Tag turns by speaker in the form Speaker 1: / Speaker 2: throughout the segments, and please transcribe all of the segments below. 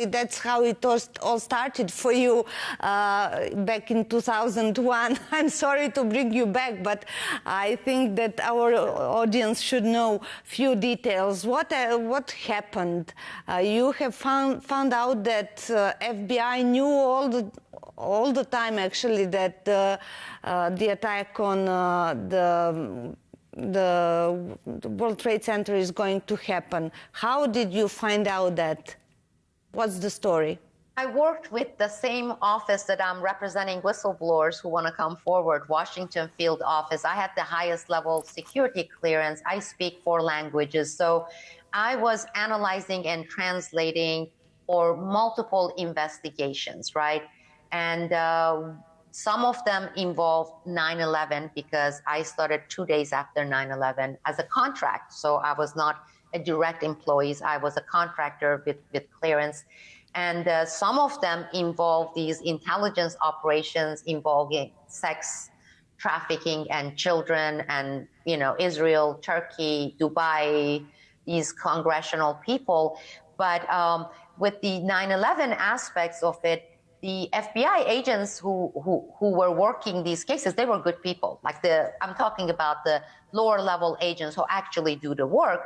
Speaker 1: That's how it all started for you back in 2001. I'm sorry to bring you back, but I think that our audience should know few details. What happened? You have found out that FBI knew all the time, actually, that the attack on the World Trade Center is going to happen. How did you find out that? What's the story?
Speaker 2: I worked with the same office that I'm representing whistleblowers who want to come forward, Washington field office. I had the highest level security clearance. I speak 4 languages. So I was analyzing and translating for multiple investigations, right? And some of them involved 9/11 because I started 2 days after 9/11 as a contract. So I was not a direct employee. I was a contractor with clearance. And some of them involve these intelligence operations involving sex trafficking and children and, you know, Israel, Turkey, Dubai, these congressional people. But with the 9/11 aspects of it, the FBI agents who were working these cases, they were good people. Like I'm talking about the lower level agents who actually do the work.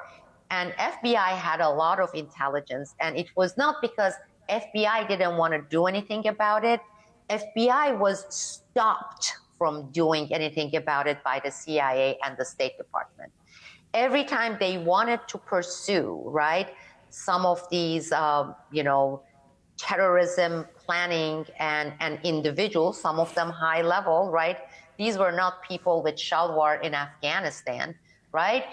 Speaker 2: And FBI had a lot of intelligence, and it was not because FBI didn't want to do anything about it. FBI was stopped from doing anything about it by the CIA and the State Department. Every time they wanted to pursue, right, some of these, you know, terrorism planning and individuals, some of them high level, right? These were not people with shalwar in Afghanistan. Right?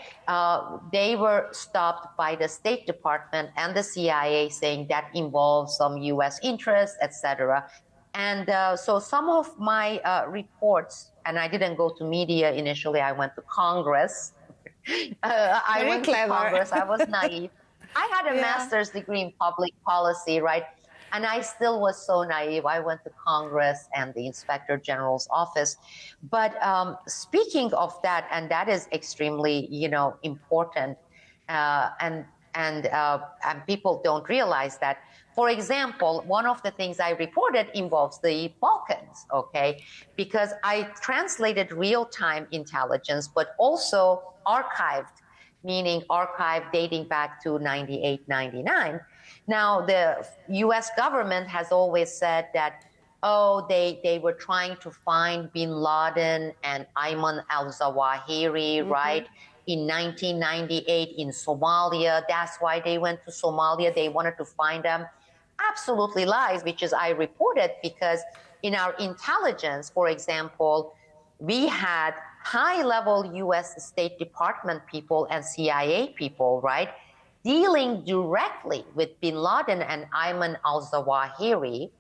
Speaker 2: They were stopped by the State Department and the CIA saying that involves some U.S. interests, etc. And so some of my reports, and I didn't go to media initially, I went to Congress. I went to Congress, I was naive. I had a master's degree in public policy, right? And I still was so naive. I went to Congress and the Inspector General's office. But speaking of that, and that is extremely, you know, important, and people don't realize that. For example, one of the things I reported involves the Balkans, okay? Because I translated real-time intelligence, but also archived, meaning archived dating back to 98, 99. Now, the U.S. government has always said that, oh, they were trying to find bin Laden and Ayman al-Zawahiri, right, in 1998 in Somalia. That's why they went to Somalia. They wanted to find them. Absolutely lies, which is I reported because in our intelligence, for example, we had high-level U.S. State Department people and CIA people, right, dealing directly with bin Laden and Ayman al-Zawahiri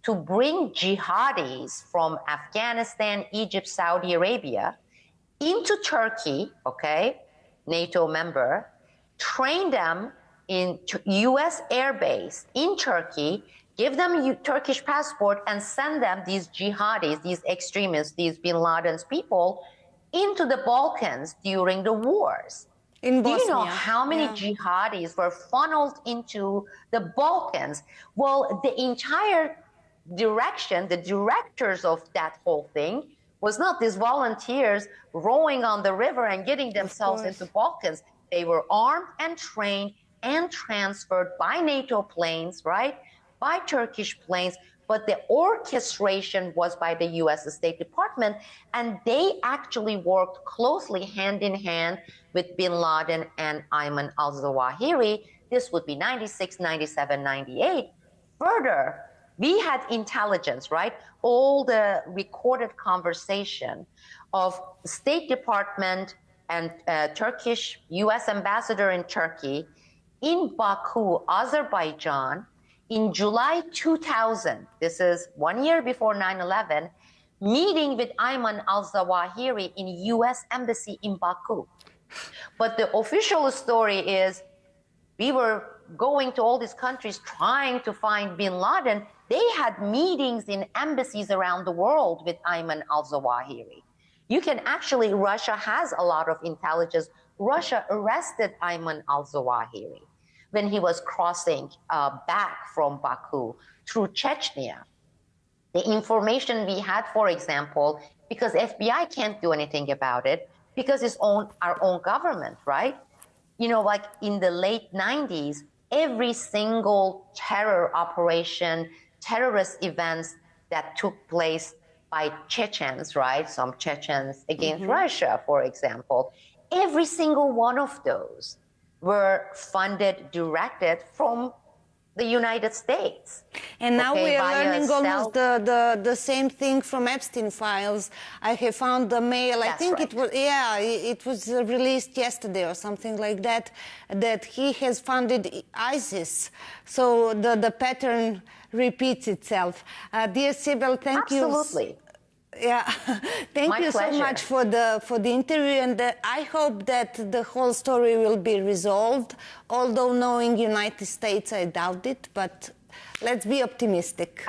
Speaker 2: to bring jihadis from Afghanistan, Egypt, Saudi Arabia into Turkey, okay, NATO member, train them in U.S. airbase in Turkey, give them a Turkish passport and send them these jihadis, these extremists, these bin Laden's people into the Balkans during the wars. Do you know how many jihadis were funneled into the Balkans? Well, the entire direction, the directors of that whole thing was not these volunteers rowing on the river and getting themselves into Balkans. They were armed and trained and transferred by NATO planes, right? By Turkish planes. But the orchestration was by the U.S. State Department, and they actually worked closely hand in hand with bin Laden and Ayman al-Zawahiri. This would be 96, 97, 98. Further, we had intelligence, right? All the recorded conversation of State Department and Turkish U.S. ambassador in Turkey in Baku, Azerbaijan, in July 2000, this is 1 year before 9/11, meeting with Ayman al-Zawahiri in U.S. Embassy in Baku. But the official story is we were going to all these countries trying to find bin Laden. They had meetings in embassies around the world with Ayman al-Zawahiri. You can actually, Russia has a lot of intelligence. Russia arrested Ayman al-Zawahiri. when he was crossing back from Baku through Chechnya. The information we had, for example, because FBI can't do anything about it, because it's our own government, right? You know, like in the late 90s, every single terror operation, terrorist events that took place by Chechens, right? Some Chechens against Russia, for example. Every single one of those were funded, directed from the United States.
Speaker 1: And now we are learning almost the same thing from Epstein files. I have found the mail.
Speaker 2: That's
Speaker 1: I think
Speaker 2: right.
Speaker 1: it was released yesterday or something like that, that he has funded ISIS. So the pattern repeats itself. Dear Sibel, thank you.
Speaker 2: Absolutely.
Speaker 1: Yeah, thank
Speaker 2: My
Speaker 1: you
Speaker 2: pleasure.
Speaker 1: so much for the interview, and I hope that the whole story will be resolved. Although knowing United States, I doubt it, but let's be optimistic.